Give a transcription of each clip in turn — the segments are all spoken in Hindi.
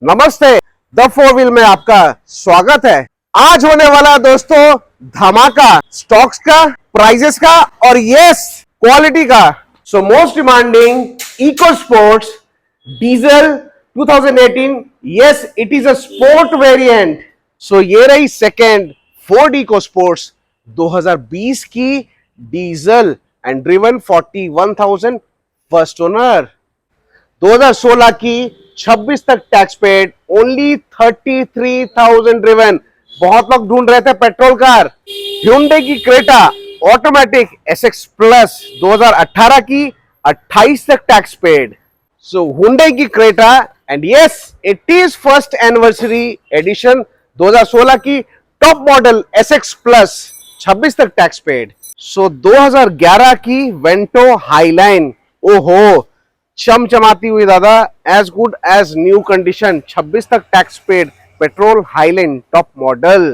नमस्ते, द फोर व्हील में आपका स्वागत है। आज होने वाला दोस्तों धमाका स्टॉक्स का, प्राइजेस का और यस क्वालिटी का। So most demanding EcoSports diesel 2018, yes it is a sport variant. So ये रही सेकेंड फोर्ड इको स्पोर्ट्स 2020 की diesel and driven 41,000 first owner. 2016 की 26 तक टैक्स पेड, ओनली 33,000 ड्रिवन। बहुत लोग ढूंढ रहे थे पेट्रोल कार। Hyundai की क्रेटा ऑटोमेटिक SX प्लस 2018 की 28 तक टैक्स पेड। सो Hyundai की Creta and yes it is first anniversary edition 2016 की टॉप मॉडल SX प्लस 26 तक टैक्स पेड। सो 2011 की वेंटो हाईलाइन, ओहो चमचमाती हुई दादा, as good as new condition, 26 तक tax paid, petrol Highline top model.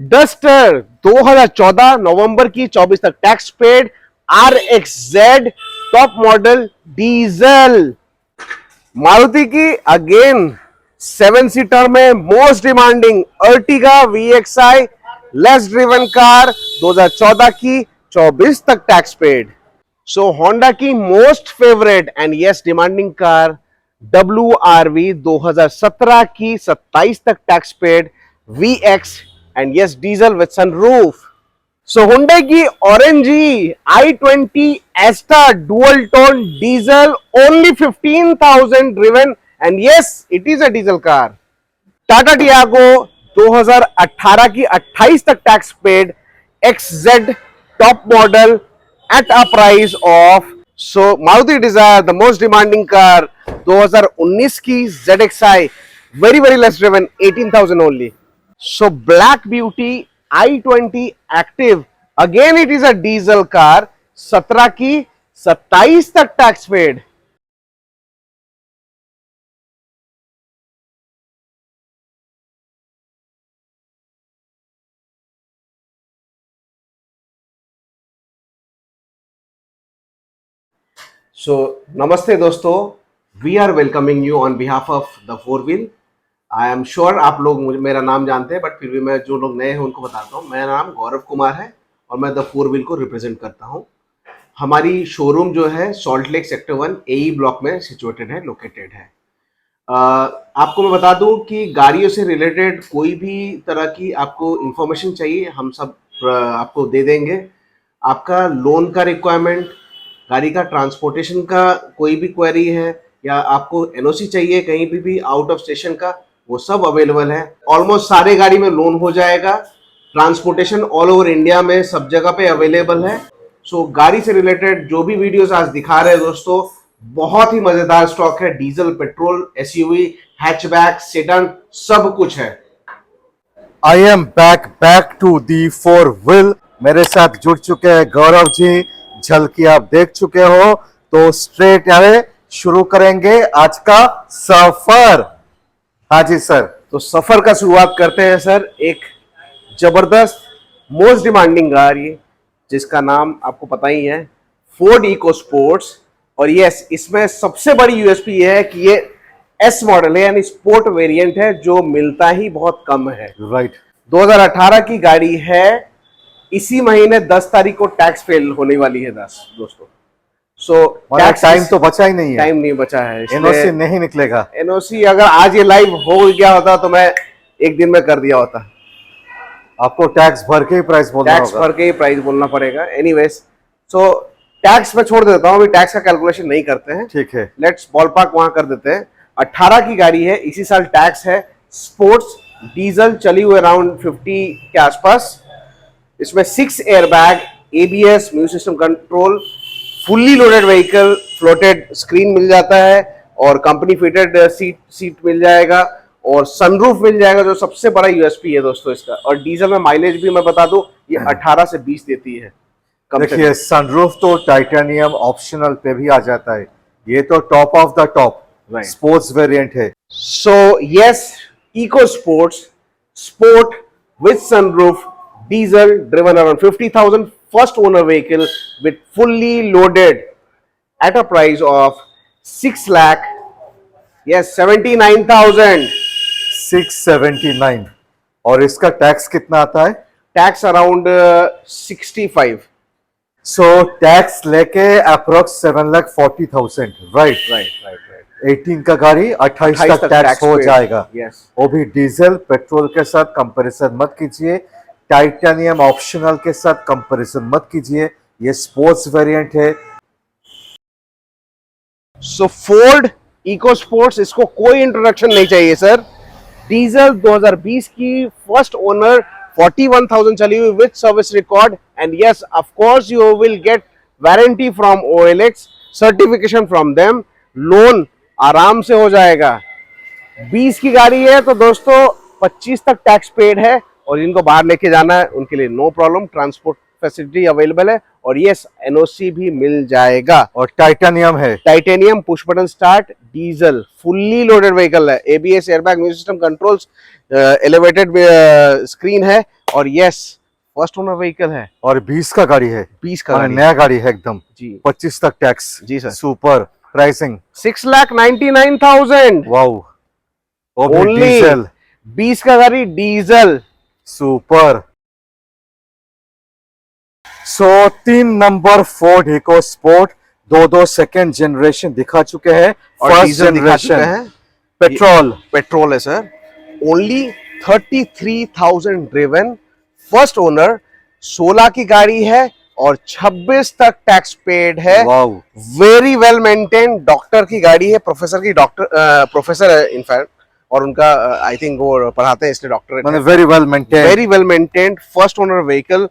Duster 2014 नवंबर की 24 तक tax paid, RXZ top model diesel. Maruti की अगेन 7 सीटर में most demanding Ertiga VXI less driven car 2014 की 24 तक टैक्स पेड। सो होंडा की most favourite and yes demanding car WRV 2017 की 27 तक tax paid, VX and yes diesel with sunroof. So Hyundai की orangey i20 एस्टा dual tone diesel, only 15,000 driven and yes it is a diesel car. Tata Tiago 2018 की 28 तक tax paid, XZ top model at a price of, so Maruti Dzire the most demanding car 2019 की ZXi very less driven 18,000 only. So Black Beauty i20 Active again it is a diesel car 17 की 27 तक टैक्स पेड। सो नमस्ते दोस्तों, we are welcoming you on behalf of the four wheel. I am sure आप लोग मुझे मेरा नाम जानते हैं, बट फिर भी मैं जो लोग नए हैं उनको बताता हूँ। मेरा नाम गौरव कुमार है और मैं द फोर व्हील को रिप्रेजेंट करता हूँ। हमारी शोरूम जो है salt lake sector 1 AE block में सिचुएटेड है, लोकेटेड है। आपको मैं बता दूं कि गाड़ियों से रिलेटेड कोई भी तरह की आपको इंफॉर्मेशन चाहिए, हम सब आपको दे देंगे। आपका लोन का रिक्वायरमेंट, गाड़ी का ट्रांसपोर्टेशन का कोई भी क्वेरी है, या आपको NOC चाहिए कहीं भी आउट ऑफ स्टेशन का, वो सब अवेलेबल है। ऑलमोस्ट सारे गाड़ी में लोन हो जाएगा। ट्रांसपोर्टेशन ऑल ओवर इंडिया में सब जगह पे अवेलेबल है। सो गाड़ी से रिलेटेड जो भी वीडियोस आज दिखा रहे हैं दोस्तों, बहुत ही मजेदार स्टॉक है। Diesel, petrol, SUV, hatchback, sedan, सब कुछ है। I am back to the four wheel. मेरे साथ जुड़ चुके हैं गौरव जी। झलकी आप देख चुके हो, तो स्ट्रेट आए शुरू करेंगे आज का सफर। हाँ जी सर। तो सफर का शुरुआत करते हैं सर। एक जबरदस्त मोस्ट डिमांडिंग गाड़ी जिसका नाम आपको पता ही है, फोर्ड इको स्पोर्ट्स। और यस, इसमें सबसे बड़ी USP ये है कि ये S मॉडल है, यानी स्पोर्ट वेरिएंट है, जो मिलता ही बहुत कम है। राइट। 2018 की गाड़ी है। इसी महीने 10 तारीख को टैक्स फेल होने वाली है दोस्तों। सो टाइम तो बचा ही नहीं है। टाइम नहीं बचा है, NOC नहीं निकलेगा। NOC अगर आज ये लाइव हो गया होता तो मैं एक दिन में कर दिया होता। आपको टैक्स भर के ही प्राइस बोलना होगा। टैक्स भर के ही प्राइस बोलना पड़ेगा। एनीवेज, सो टैक्स में छोड़ देता हूँ, अभी टैक्स का कैलकुलेशन नहीं करते हैं। ठीक है, लेट्स बॉलपार्क वहां कर देते हैं। 18 की गाड़ी है, इसी साल टैक्स है। स्पोर्ट्स डीजल, चली हुई अराउंड 50 के आसपास। इसमें 6 airbag, ABS, music system control, fully loaded vehicle, floated screen मिल जाता है और कंपनी फिटेड सीट मिल जाएगा और सनरूफ मिल जाएगा, जो सबसे बड़ा USP है दोस्तों इसका। और डीजल में माइलेज भी मैं बता दूं, ये 18 से 20 देती है। देखिए सनरूफ तो टाइटेनियम ऑप्शनल पे भी आ जाता है। ये तो top of the top sports variant है। So yes, EcoSports, sport with sunroof, diesel, driven around 50,000, first owner vehicle with fully loaded at a price of 6 lakh, yes, 79,000. 679 और इसका टैक्स कितना आता है? Tax around 65। सो टैक्स लेके approx 7,40,000, right? Right right right. 18 का गाड़ी 28 तक टैक्स हो जाएगा। यस। वो भी डीजल पेट्रोल के साथ कंपैरिजन मत कीजिए, टाइटेनियम ऑप्शनल के साथ कंपैरिजन मत कीजिए, ये स्पोर्ट्स वेरिएंट है। सो फोर्ड इको स्पोर्ट्स, इसको कोई इंट्रोडक्शन नहीं चाहिए सर। डीजल 2020 की फर्स्ट ओनर, 41,000 चली हुई with service record, and yes of course you will get warranty from OLX, certification from them, loan आराम से हो जाएगा। 20 की गाड़ी है तो दोस्तों 25 तक टैक्स पेड है, और इनको बाहर लेके जाना है उनके लिए no problem, transport facility available है, और यस NOC भी मिल जाएगा। और टाइटेनियम है, titanium, push button start, diesel, fully loaded vehicle है, ABS, airbag, music system, controls, elevated screen है, और यस फर्स्ट ओनर व्हीकल है। और 20 का गाड़ी है, 20 का गाड़ी नया गाड़ी है एकदम जी। 25 तक टैक्स। जी सर। सुपर प्राइसिंग 6,99,000 वाओ, वो भी ओनली। डीजल, 20 का गाड़ी डीजल। सुपर। सो 3 नंबर फोर्ड इको स्पोर्ट, दो सेकंड जनरेशन दिखा चुके हैं, और फर्स्ट डीजल दिखा चुके जनरेशन हैं। पेट्रोल। पेट्रोल है sir, only 33,000 driven, first owner, 16 की गाड़ी है, और 26 तक टैक्स पेड है। Wow, very well maintain, doctor की गाड़ी है, प्रोफेसर की, प्रोफेसर है इनफैक्ट, और उनका आई थिंक वो पढ़ाते हैं इसलिए डॉक्टर। मैंने very well maintain, very well maintained, first owner vehicle,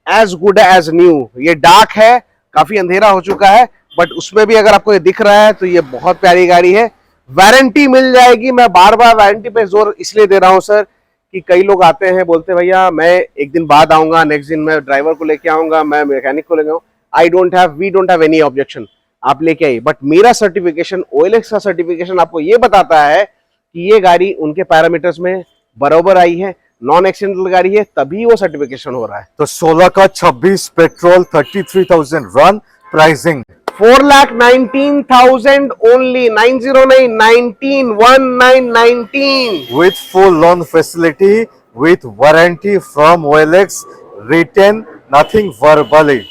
as good as new. ये डार्क है, काफी अंधेरा हो चुका है, बट उसमें भी अगर आपको ये दिख रहा है तो ये बहुत प्यारी गाड़ी है। वारंटी मिल जाएगी। मैं बार बार वारंटी पे जोर इसलिए दे रहा हूं सर कि कई लोग आते हैं, बोलते हैं भैया मैं एक दिन बाद आऊंगा, नेक्स्ट दिन मैं ड्राइवर को लेके आऊंगा, मैं मैकेनिक को लेके आऊंगा। We don't have any objection, आप लेके आइए, बट मेरा सर्टिफिकेशन, OLX का सर्टिफिकेशन आपको ये बताता है कि ये गाड़ी उनके पैरामीटर्स में बराबर आई है, नॉन एक्सीडेंटल गाड़ी है, तभी वो सर्टिफिकेशन हो रहा है। तो 16 का 26 petrol 33,000 run, pricing 4,19,000 only, 909 19 1919 with full loan facility, with warranty from OLX, written, nothing verbally.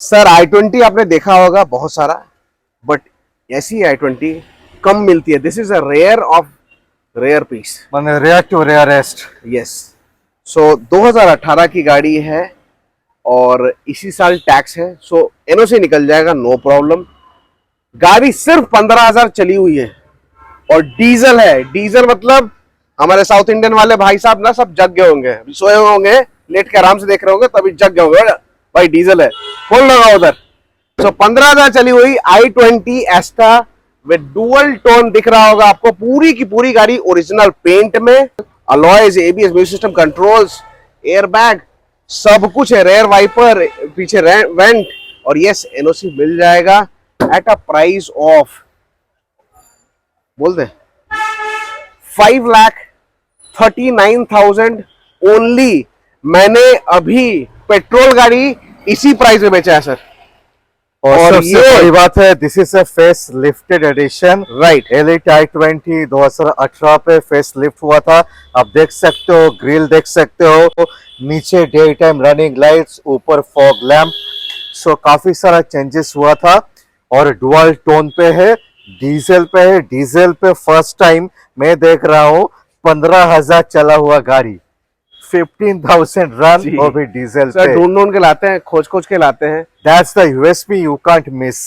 Sir i20 आपने देखा होगा बहुत सारा, बट ऐसी i20 कम मिलती है। This is a rare of rare piece. माने rare to rarest. Yes. So 2018 की गाड़ी है और इसी साल टैक्स है, सो NOC निकल जाएगा, नो प्रॉब्लम। गाड़ी सिर्फ 15,000 चली हुई है और डीजल है। डीजल मतलब हमारे साउथ इंडियन वाले भाई साहब ना सब जग गए होंगे, सोए हुए होंगे, लेट के आराम से देख रहे होंगे, तभी जग गए होंगे भाई डीजल है, खोल लगा उधर। सो 15,000 चली हुई i20 एस्टा विद डुअल टोन दिख रहा होगा आपको, पूरी की पूरी गाड़ी ओरिजिनल पेंट में, alloys, ABS, music system, controls, airbag, सब कुछ है, रेयर वाइपर, पीछे वेंट, और यस NOC मिल जाएगा एट अ प्राइस ऑफ, बोल दे 5,39,000 ओनली। मैंने अभी पेट्रोल गाड़ी इसी प्राइस में बेचा है सर। और सबसे बड़ी बात है, this is a face lifted edition, right. Elite i20 2018 पे फेस लिफ्ट हुआ था। आप देख सकते हो, ग्रिल देख सकते हो, नीचे डे टाइम रनिंग लाइट्स, ऊपर फॉग लैम्प, सो काफी सारा चेंजेस हुआ था। और डुअल टोन पे है, डीजल पे है। डीजल पे फर्स्ट टाइम मैं देख रहा हूँ 15,000 चला हुआ गाड़ी, 15,000 रन, वो भी डीजल पे। ढूंढ के लाते हैं, खोज के लाते हैं। That's the USP you can't miss.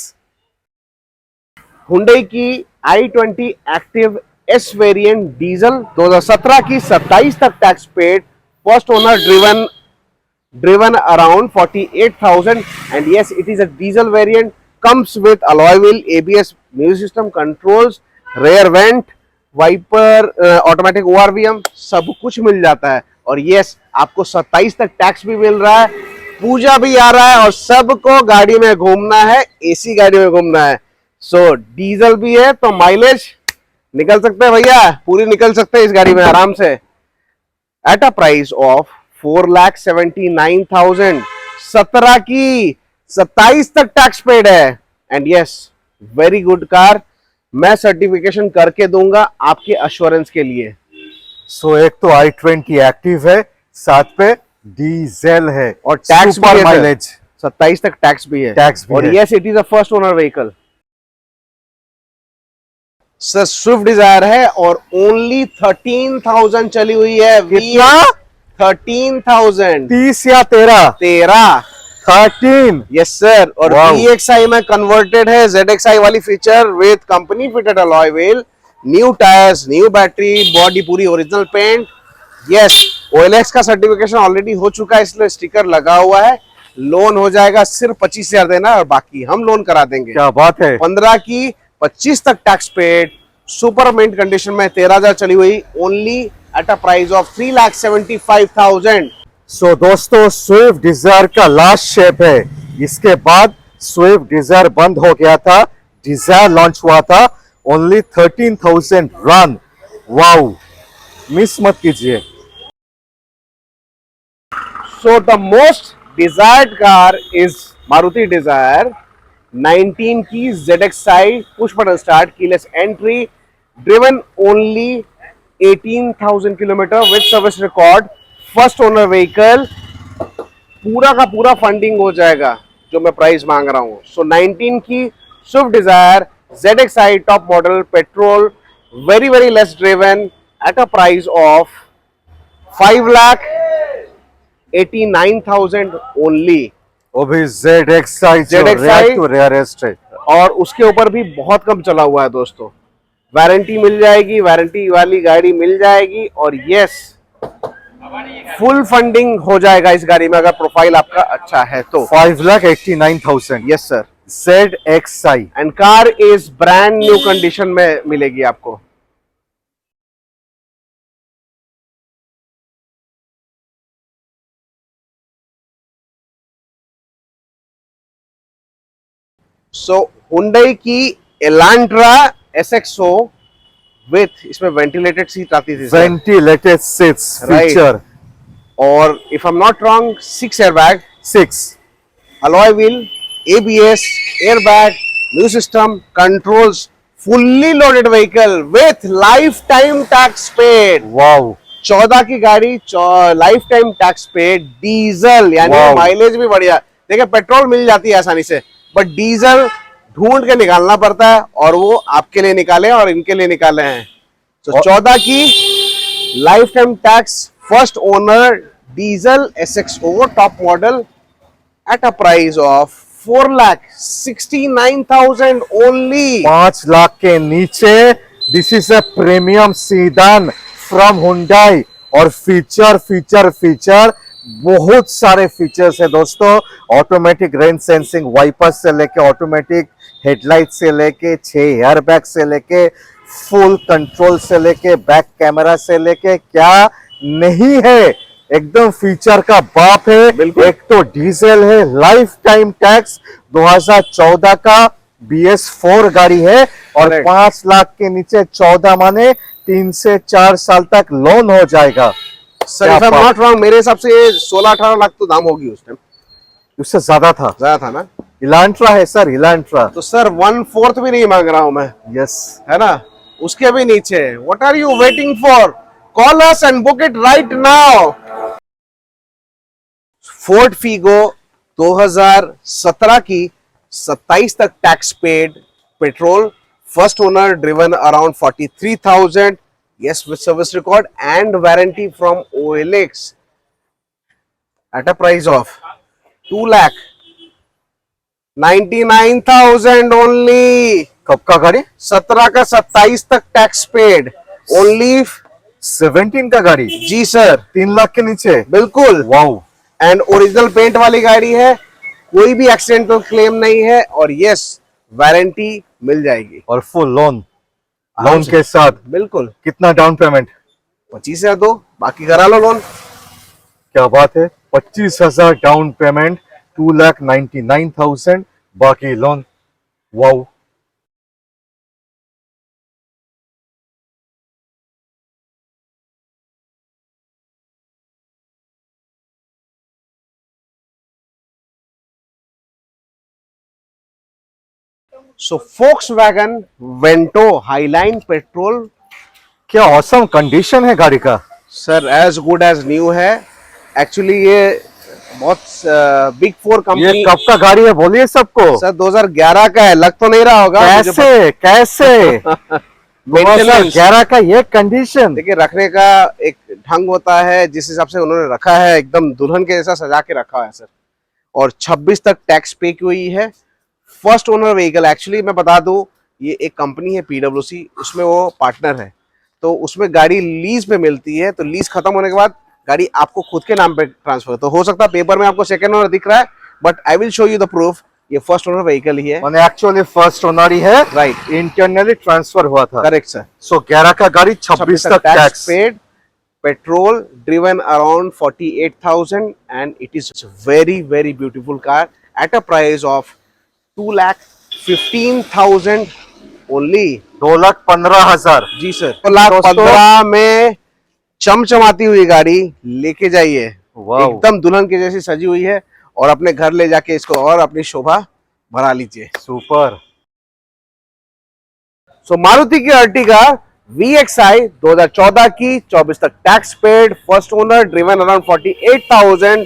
Hyundai की i20 active S variant diesel 2017 की 27 तक tax paid, first owner, driven around 48,000, and yes it is a diesel variant, comes with alloy wheel, ABS, music system, controls, rear vent, wiper, automatic ORVM, सब कुछ मिल जाता है। और यस आपको 27 तक टैक्स भी मिल रहा है, पूजा भी आ रहा है, और सबको गाड़ी में घूमना है, AC गाड़ी में घूमना है। सो डीजल भी है तो माइलेज निकल सकते हैं भैया, पूरी निकल सकते हैं इस गाड़ी में आराम से, एट अ प्राइस ऑफ 4,79,000। 17 की 27 तक टैक्स पेड है, and yes very good car. मैं सर्टिफिकेशन करके दूंगा आपके अश्योरेंस के लिए। सो एक तो i20 एक्टिव है, साथ पे डीजल है और टैक्स भी सुपर है सर। माइलेज, 27 तक टैक्स भी है। टैक्स भी और है। Yes, it is a first owner vehicle. Sir Swift Dzire है और ओनली 13,000 चली हुई है। कितना? 13,000। 30 या 13? 13। 13। Yes sir. और Wow. VXI में कन्वर्टेड है, ZXI वाली feature with company fitted alloy wheel, new tyres, new battery, body पूरी ओरिजिनल पेंट। यस, OLX का सर्टिफिकेशन ऑलरेडी हो चुका है, इसलिए स्टिकर लगा हुआ है। लोन हो जाएगा, सिर्फ 25,000 देना और बाकी हम लोन करा देंगे। क्या बात है। 15 की 25 तक tax paid, super mint condition में 13,000 चली हुई, only at a price of 3,75,000। So दोस्तों, स्विफ्ट डिजायर का लास्ट शेप है। इसके बाद स्विफ्ट डिजायर बंद हो गया था, डिजायर लॉन्च हुआ था। Only 13,000 run. वाओ, मिस मत कीजिए। So the most desired car is Maruti Dzire 19 की ZXi push button start keyless entry, driven only 18,000 kilometre with service record, first owner vehicle। पूरा का पूरा फंडिंग हो जाएगा जो मैं प्राइस मांग रहा हूँ। सो 19 की Swift Dzire ZXi top model petrol, very very less driven, at a price of 5,89,000 only. वो भी ZXi जो रेयर ZXi टू रेयरेस्ट है। और उसके ऊपर भी बहुत कम चला हुआ है दोस्तों। वारंटी मिल जाएगी, वारंटी वाली गाड़ी मिल जाएगी। और यस, फुल फंडिंग हो जाएगा इस गाड़ी में अगर प्रोफाइल आपका अच्छा है तो। 5,89,000। Yes sir. ZXi। And car is brand new condition में मिलेगी आपको। सो Hyundai की एलांट्रा SXO विथ, इसमें वेंटिलेटेड सीट आती थी sir, ventilated seats right. Feature. और if I am not wrong 6 airbag, 6 alloy wheel, ABS, airbag, new system, controls, fully loaded vehicle with lifetime tax paid। Wow. 14 की गाड़ी, life time tax paid, diesel, यानी Wow. माइलेज भी बढ़िया। देखिए पेट्रोल मिल जाती है आसानी से, बट डीजल ढूंढ के निकालना पड़ता है, और वो आपके लिए निकाले और इनके लिए निकाले हैं। तो 14 की life time tax, first owner diesel SXO top model at a price of 4,69,000 only। 5 lakh के नीचे। This is a premium sedan from Hyundai. और फीचर फीचर फीचर, बहुत सारे फीचर्स है दोस्तों। ऑटोमेटिक रेन सेंसिंग वाइपर से लेके, ऑटोमेटिक हेडलाइट से लेके, 6 एयरबैग से लेके, फुल कंट्रोल से लेके, बैक कैमरा से लेके, क्या नहीं है। एकदम फीचर का बाप है। बिल्कुल। एक तो डीजल है, लाइफ टाइम टैक्स, 2014 का BS4 गाड़ी है। और Correct। 5 लाख के नीचे 14 माने 3 से 4 साल तक लोन हो जाएगा। Sir if I am not wrong, मेरे हिसाब से 16-18 लाख तो दाम होगी उस टाइम। उससे ज्यादा था। ज्यादा था ना? इलांट्रा है सर, इलांट्रा। तो सर 1/4 भी नहीं मांग रहा हूं मैं, यस। है ना? उसके भी नीचे। What are you waiting for? Call us and book it right now. Ford Figo 2017 की 27 तक tax paid, petrol, first owner, driven around 43,000, yes with service record and warranty from OLX at a price of 2,99,000 only। कब का गाड़ी? 17 का 27 तक टैक्स पेड, ओनली। 17 का गाड़ी? जी सर। 3 लाख के नीचे? बिल्कुल। वाओ। एंड ओरिजिनल पेंट वाली गाड़ी है, कोई भी एक्सीडेंटल क्लेम नहीं है, और यस वारंटी मिल जाएगी। और फुल लोन, आराम लोन से। के साथ। बिल्कुल। कितना डाउन पेमेंट? 25,000 दो, बाकी करा लो लोन। क्या बात है। 25,000 डाउन पेमेंट, 2,99,000 बाकी loan. Wow. So Volkswagen Vento Highline petrol, क्या ऑसम कंडीशन है गाड़ी का। Sir as good as new है। एक्चुअली ये बहुत बिग फोर ये कंपनी। कब का गाड़ी है बोलिए सबको। सर 2011 का है, लग तो नहीं रहा होगा। कैसे कैसे 2011 का ये कंडीशन। देखिए रखने का एक ढंग होता है, जिस हिसाब से उन्होंने रखा है एकदम दुल्हन के जैसा सजा के रखा है सर। और 26 तक टैक्स पे की हुई है। फर्स्ट ओनर व्हीकल, एक्चुअली मैं बता दूं ये एक कंपनी है पीडब्ल्यूसी, उसमें वो पार्टनर है, तो उसमें गाड़ी लीज पे मिलती है। तो लीज खत्म होने के बाद गाड़ी आपको खुद के नाम पे ट्रांसफर, तो हो सकता है पेपर में आपको सेकंड ओनर दिख रहा है, but I will show you the proof ये फर्स्ट ओनर व्हीकल ही है। मैंने एक्चुअली फर्स्ट ओनर ही है, राइट, इंटरनली ट्रांसफर हुआ था। Correct sir. सो 11 का गाड़ी 26 तक tax paid, petrol driven around 48,000 and it is very beautiful car at a price of 2,15,000 only। 2,15,000। Ji sir, 2,15,000 में चमचमाती हुई गाड़ी लेके जाइए, एकदम दुल्हन की जैसी सजी हुई है, और अपने घर ले जाके इसको और अपनी शोभा बढ़ा लीजिए। सुपर। सो मारुति की अर्टिगा VXI 2014 की, 24 तक tax paid, first owner, driven around 48,000,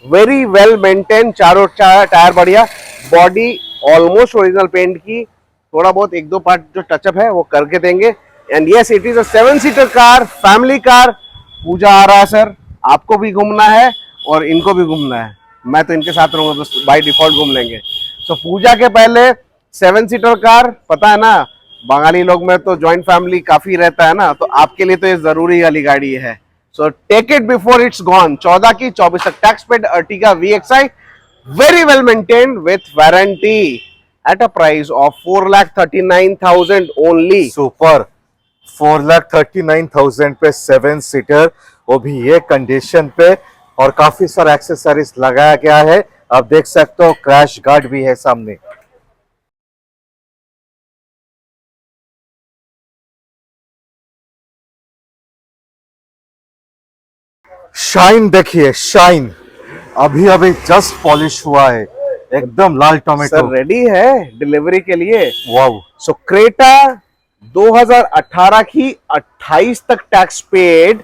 very well maintain, चारों टायर बढ़िया, बॉडी ऑलमोस्ट ओरिजिनल पेंट की, थोड़ा बहुत एक दो पार्ट जो टचअप है वो करके देंगे। And yes, it is a 7 seater car, family car. Pooja आ रहा है सर, आपको भी घूमना है और इनको भी घूमना है, मैं तो इनके साथ रहूंगा तो बाय डिफॉल्ट घूम लेंगे। सो पूजा के पहले 7 सीटर कार, पता है ना बंगाली लोग में तो जॉइंट फैमिली काफी रहता है ना, तो आपके लिए तो ये जरूरी वाली गाड़ी है। So take it before it's gone. 14 की, 24 तक tax paid Ertiga VXI, very well maintained with warranty at a price of 4,39,000 only. Super. 4,39,000 पे 7 सीटर, वो भी ये कंडीशन पे, और काफी सारा एक्सेसरीज लगाया गया है। आप देख सकते हो क्रैश गार्ड भी है सामने। शाइन देखिए, शाइन अभी अभी जस्ट पॉलिश हुआ है, एकदम लाल टोमेटो। सर रेडी है डिलीवरी के लिए। वाओ। सो क्रेटा 2018 की, 28 तक tax paid,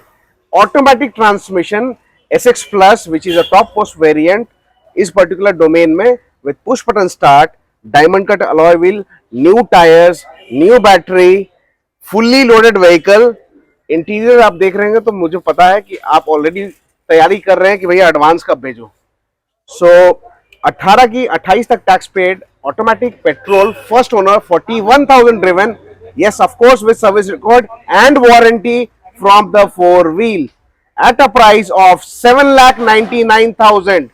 automatic transmission, SX plus which is a top most variant इस पर्टिकुलर डोमेन में, with push button start, diamond cut alloy wheel, new tyres, new battery, fully loaded vehicle. Interior आप देख रहे हैं तो मुझे पता है कि आप ऑलरेडी तैयारी कर रहे हैं कि भैया एडवांस कब भेजो। सो 18 की, 28 तक tax paid, automatic, petrol, first owner, 41,000 driven, yes of course with service record and warranty from the four wheel at a price of 7,99,000।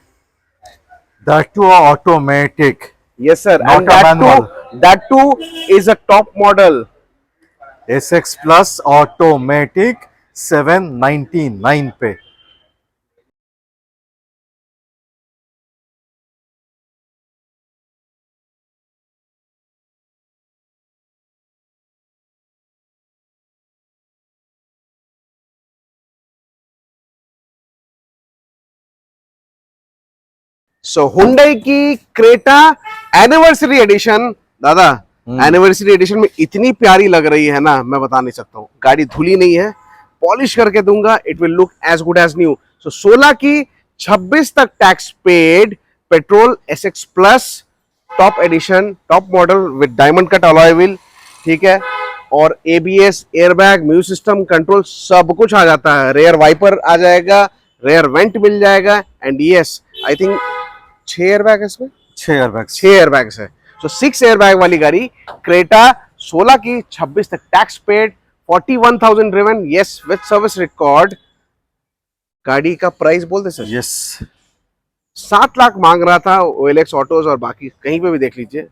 That too automatic, yes sir, not and a manual। that too is a top model। SX plus automatic 799 पे। सो हुंडई की क्रेटा एनिवर्सरी एडिशन, दादा एनिवर्सरी एडिशन में इतनी प्यारी लग रही है ना, मैं बता नहीं सकता हूँ। गाड़ी धुली नहीं है, पॉलिश करके दूंगा, it will look as good as new. So 16 की, 26 तक tax paid, petrol, SX plus, top edition, top model with diamond cut alloy wheel, ठीक है, और ABS, airbag, music system, control सब कुछ आ जाता है। रेयर वाइपर आ जाएगा, रेयर वेंट मिल जाएगा, and yes I think 6 airbag है इसमें, 6 एयरबैग्स है। तो 6 एयरबैग वाली गाड़ी क्रेटा 16 की, 26 तक tax paid, 41,000 driven, yes with service record. गाड़ी का प्राइस बोल दे सर। यस, 7 लाख मांग रहा था OLX ऑटोज, और बाकी कहीं पे भी देख लीजिए,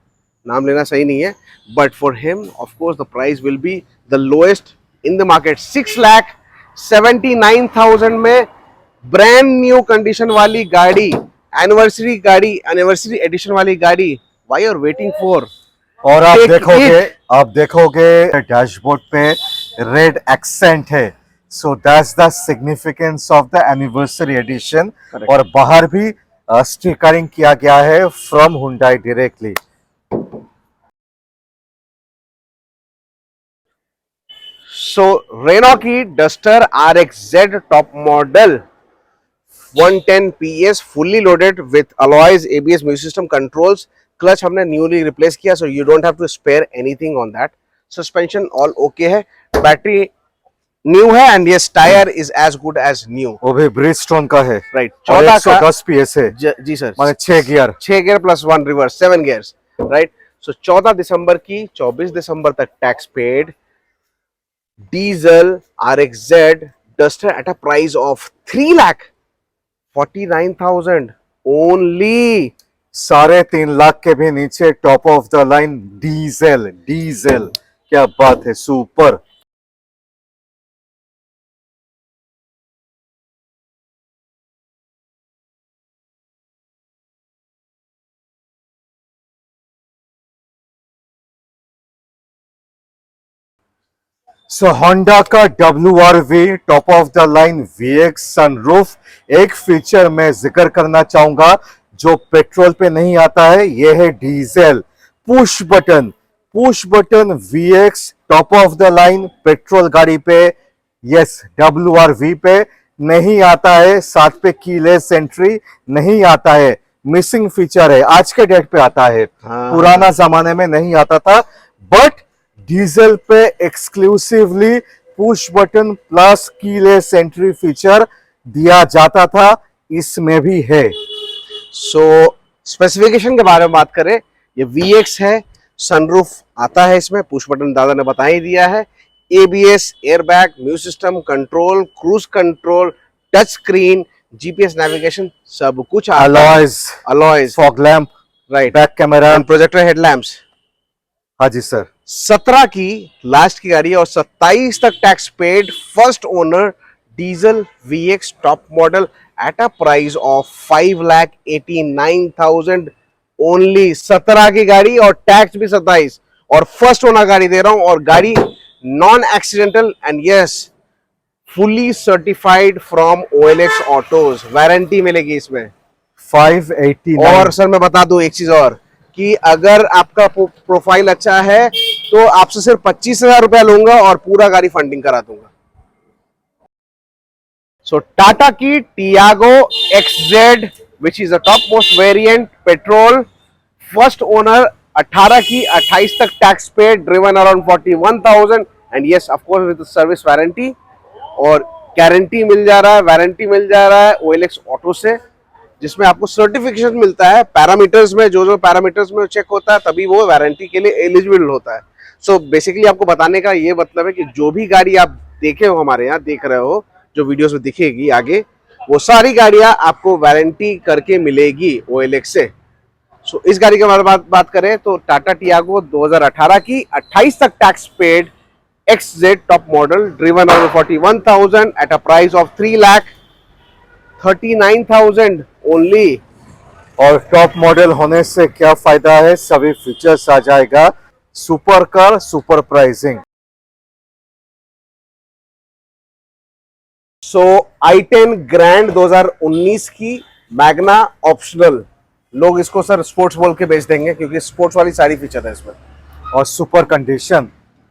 नाम लेना सही नहीं है, but for him of course the price will be the lowest in the market. 6,79,000 में ब्रांड न्यू कंडीशन वाली गाड़ी, एनिवर्सरी गाड़ी, एनिवर्सरी एडिशन वाली गाड़ी, व्हाई आर वेटिंग फॉर। और आप देखोगे डैशबोर्ड पे रेड एक्सेंट है, so that's the significance of the anniversary edition. और बाहर भी स्टिकरिंग किया गया है from Hyundai directly. So Renault की Duster RXZ top model 110 PS fully loaded with alloys, ABS, music system controls. Clutch हमने newly replace किया, so you don't have to spare anything on that. Suspension all okay है. Battery new है and yes tire is as good as new. वो भी ब्रिजस्टोन का है, Right. और 14 का 110 PS है, जी सर. माने 6 gear. 6 gear plus 1 reverse 7 gears. Right. So 14 दिसंबर की 24 दिसंबर तक tax paid. Diesel RXZ Duster at a price of 3,49,000 only. 3.5 lakh के भी नीचे top of the line diesel. Diesel क्या बात है, सुपर. सो होंडा का WRV top of the line VX sunroof. एक फीचर मैं जिक्र करना चाहूंगा जो पेट्रोल पे नहीं आता है, यह है diesel push button. Push button VX top of the line petrol गाड़ी पे, यस WRV पे नहीं आता है. साथ पे कीलेस एंट्री नहीं आता है, मिसिंग फीचर है. आज के डेट पे आता है, पुराना जमाने में नहीं आता था. बट डीजल पे exclusively push button plus keyless entry feature दिया जाता था, इसमें भी है. सो स्पेसिफिकेशन के बारे में बात करें, ये VX है, सनरूफ आता है इसमें, पुश बटन दादा ने बता ही दिया है. ABS, airbag, music system control, cruise control, touch screen, GPS navigation सब कुछ alloys, fog lamp, right, back camera, projector headlamps. हाँ जी सर. 17 की लास्ट की गाड़ी है और 27 तक tax paid. First owner diesel VX top model eight a price of 5,89,000 only. 17 की गाड़ी और टैक्स भी 27 और फर्स्ट ओनर गाड़ी दे रहा हूं और गाड़ी non accidental and yes fully certified from OLX autos. Warranty मिलेगी इसमें 589. और सर मैं बता दूं एक चीज और कि अगर आपका प्रोफाइल अच्छा है तो आपसे सिर्फ 25,000 रुपया लूंगा और पूरा गाड़ी फंडिंग करा दूंगा. सो टाटा की Tiago XZ which is the top most variant petrol. First owner 18 की 28 तक टैक्स पे, driven around 41,000 and yes of course with service warranty. और गारंटी मिल जा रहा है, वारंटी मिल जा रहा है OLX ऑटो से, जिसमें आपको सर्टिफिकेशन मिलता है. पैरामीटर्स में जो पैरामीटर्स में चेक होता है तभी वो वारंटी के लिए एलिजिबल होता है. सो बेसिकली आपको बताने का ये मतलब है कि जो भी गाड़ी आप देखे हो, हमारे यहाँ देख रहे हो, जो वीडियोस में दिखेगी आगे, वो सारी गाड़ियां आपको वारंटी करके मिलेगी OLX से. सो इस गाड़ी के बारे में बात करें तो टाटा टियागो 2018 की 28 तक tax paid XZ top model, driven around 41,000 at a price of 3,39,000 only. और टॉप मॉडल होने से क्या फायदा है, सभी फीचर्स आ जाएगा. Super car, super pricing. So i10 grand 2019 की मैग्ना ऑप्शनल. लोग इसको सर स्पोर्ट्स बोल के बेच देंगे क्योंकि स्पोर्ट्स वाली सारी फीचर है इसमें और सुपर कंडीशन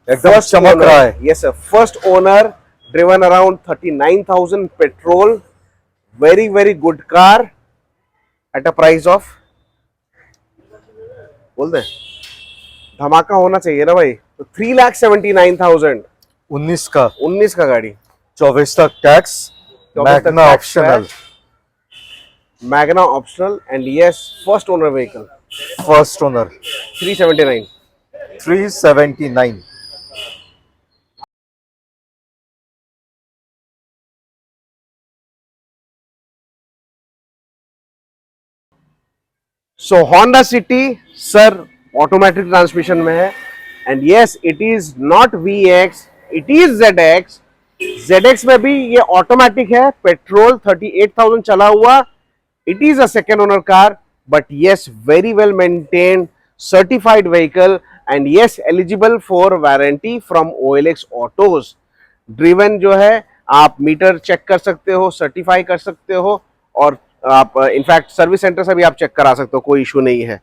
एकदम चमक रहा है. Yes sir. First owner, driven around 39,000 petrol, very very good car eight a price of, बोल दे धमाका होना चाहिए ना भाई, तो 3,79,000. 19 का 19 का गाड़ी, 24 तक tax, Magna optional. Magna optional and yes first owner vehicle, first owner 379. 379. So Honda city sir automatic transmission में है and yes it is not VX, it is ZX. ZX में भी ये ऑटोमेटिक है, पेट्रोल 38,000 चला हुआ. It is a second owner car but yes very well maintained, certified vehicle and yes eligible for warranty from OLX autos. Driven जो है आप मीटर चेक कर सकते हो, सर्टिफाई कर सकते हो और आप इनफैक्ट सर्विस सेंटर से भी आप चेक करा सकते हो, कोई इशू नहीं है,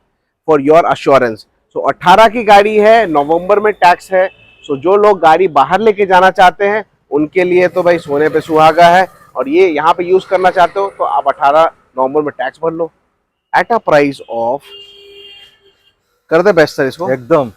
फॉर योर अश्योरेंस. सो 18 की गाड़ी है, नवंबर में टैक्स है. सो जो लोग गाड़ी बाहर लेके जाना चाहते हैं उनके लिए तो भाई सोने पे सुहागा है। और ये यहाँ पे यूज करना चाहते हो तो आप 18 नवंबर में टैक्स भर लो एट अ प्राइस ऑफ, कर दे बेस्ट सर इसको। एकदम।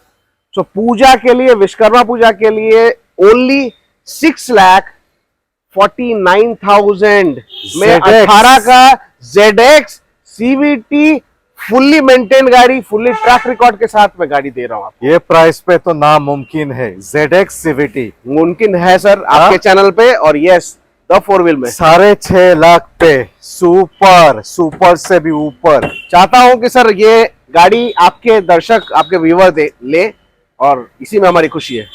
सो पूजा के लिए, विश्वकर्मा पूजा के लिए ओनली 6,49,000 में ZX 18 का ZX CVT फुल्ली मेंटेन गाड़ी, फुल्ली ट्रैक रिकॉर्ड के साथ में गाड़ी दे रहा हूं आपको। ये प्राइस पे तो नामुमकिन है। ZX CVT मुमकिन है सर आपके चैनल पे, और यस द 4 व्हील में 6.5 लाख पे सुपर, सुपर से भी ऊपर। चाहता हूं कि सर ये गाड़ी आपके दर्शक, आपके व्यूवर ले, और इसी में हमारी खुशी है।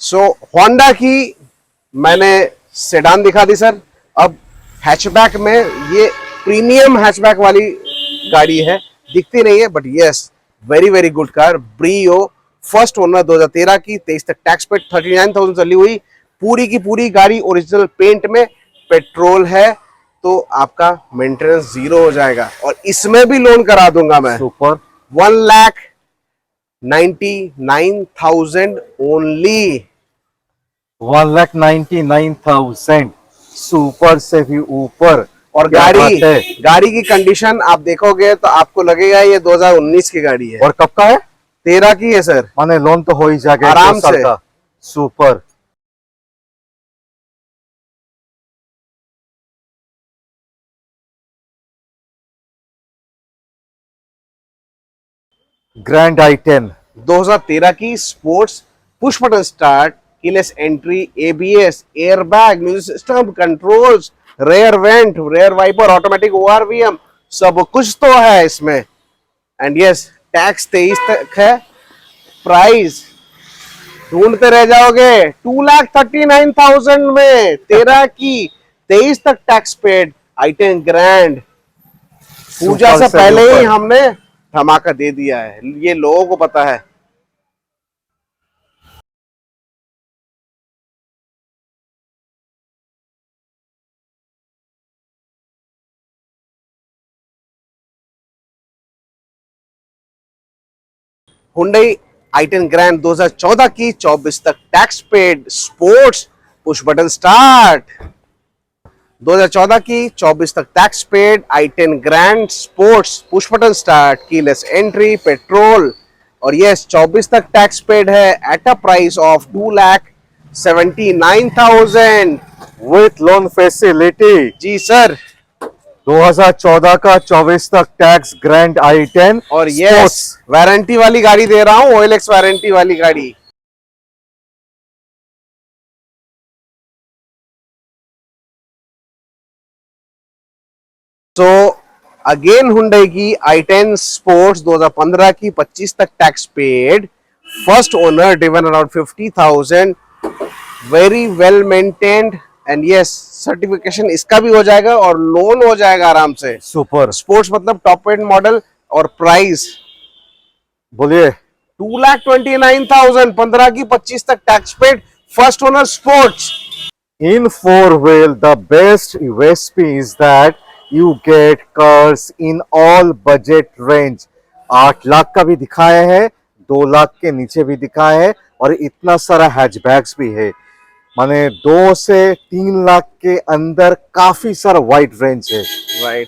सो होंडा की मैंने सेडान दिखा दी सर। अब हैचबैक में ये प्रीमियम हैचबैक वाली गाड़ी है, दिखती नहीं है but yes very very good car. Brio first owner 2013 की, 23 तक टैक्स पेड, 39,000 चली हुई, पूरी की पूरी गाड़ी ओरिजिनल पेंट में, पेट्रोल है तो आपका मेंटेनेंस 0 हो जाएगा। और इसमें भी लोन करा दूंगा मैं, सुपर 1,99,000 ओनली। 1,99,000 सुपर से भी ऊपर। और क्या बात है। गाड़ी की कंडीशन आप देखोगे तो आपको लगेगा ये 2019 की गाड़ी है। और कब का है? 13 की है सर, माने लोन तो हो ही जाएगा आराम 2 साल से। का। सुपर। ग्रैंड i10 2013 की sports, push button start, keyless entry, ABS, airbag, music system, controls, rear vent, rear wiper, automatic ORVM, सब कुछ तो है इसमें। एंड यस टैक्स 23 तक है। प्राइस ढूंढते रह जाओगे, 2,39,000 में 13 की, 23 तक टैक्स पेड, i10 ग्रैंड। पूजा सुपर से से भी पहले ही ऊपर। हमने धमाका दे दिया है, ये लोगों को पता है। हुंडई i10 ग्रैंड 2014 की, 24 तक tax paid, sports, push button start. 2014 की, 24 तक tax paid, i10 grand sports, push button start, keyless entry, petrol. और यस 24 तक टैक्स पेड है at a price of 2,79,000। With loan facility. जी सर। 2014 का 24 तक टैक्स ग्रैंड i10 और यस स्पोर्ट्स। वारंटी वाली गाड़ी दे रहा हूं, OLX वारंटी वाली गाड़ी। तो अगेन हुंडई की i10 स्पोर्ट्स 2015 की, 25 तक tax paid, first owner, driven around 50,000, very well maintained, and yes certification इसका भी हो जाएगा और लोन हो जाएगा आराम से। सुपर। स्पोर्ट्स मतलब टॉप एंड मॉडल। और प्राइस बोलिए। 2,29,000, 15 की, 25 तक tax paid, first owner sports. In four-wheel, the best USP is that you get cars in all budget range. 8 lakh का भी दिखाया है, 2 लाख के नीचे भी दिखाया है, और इतना सारा हैचबैक्स भी है। माने 2 से 3 लाख के अंदर काफी सारा वाइड रेंज है। राइट।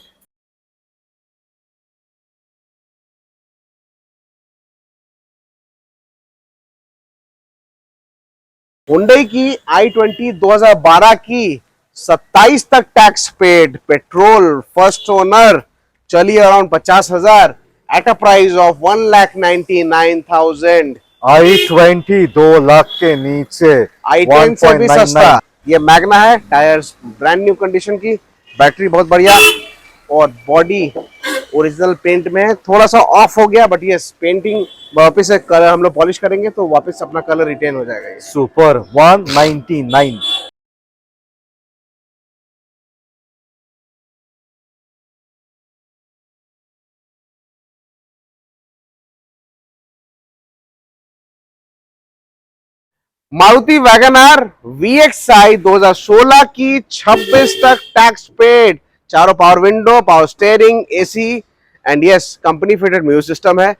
हुंडई की i20 2012 की, 27 तक tax paid, petrol, first owner, चली around 50,000 at a price of 1,99,000। i20 2 lakh के नीचे। i10 से भी सस्ता। 1.99। ये मैग्ना है, टायर्स ब्रांड न्यू कंडीशन की, बैटरी बहुत बढ़िया, और बॉडी ओरिजिनल पेंट में है। थोड़ा सा ऑफ हो गया बट ये पेंटिंग वापस से कलर हम लोग पॉलिश करेंगे तो वापस अपना कलर रिटेन हो जाएगा ये। Super 199। Maruti Wagon R VXI 2016 की 26 तक टैक्स पेड, चारों power window, power steering, AC and yes company fitted music system है।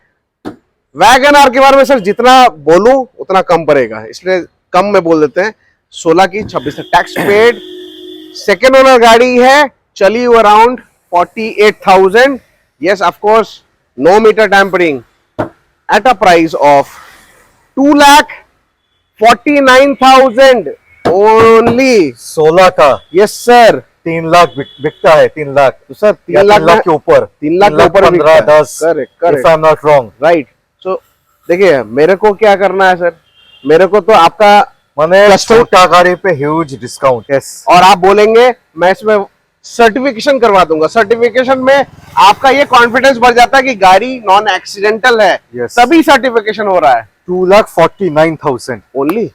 वैगन आर के बारे में सर जितना बोलूं उतना कम पड़ेगा, इसलिए कम में बोल देते हैं। 16 की 26 तक टैक्स पेड, सेकेंड ओनर गाड़ी है, चली हुई around 48,000। Yes of course no meter tampering at a price of 2,49,000 only. 16 का यस सर। 3 लाख बिकता है, 3 लाख तो सर 3 या लाख 3 लाख के ऊपर, 3 लाख के ऊपर 15 10, correct if correct I'm not wrong। Right. So देखिए मेरे को क्या करना है सर, मेरे को तो आपका मैंने Custom- छोटा गाड़ी पे ह्यूज डिस्काउंट। यस, और आप बोलेंगे मैं इसमें सर्टिफिकेशन करवा दूंगा। सर्टिफिकेशन में आपका ये कॉन्फिडेंस बढ़ जाता है कि गाड़ी नॉन एक्सीडेंटल है, Yes। तभी सर्टिफिकेशन हो रहा है। 2,49,000 ओनली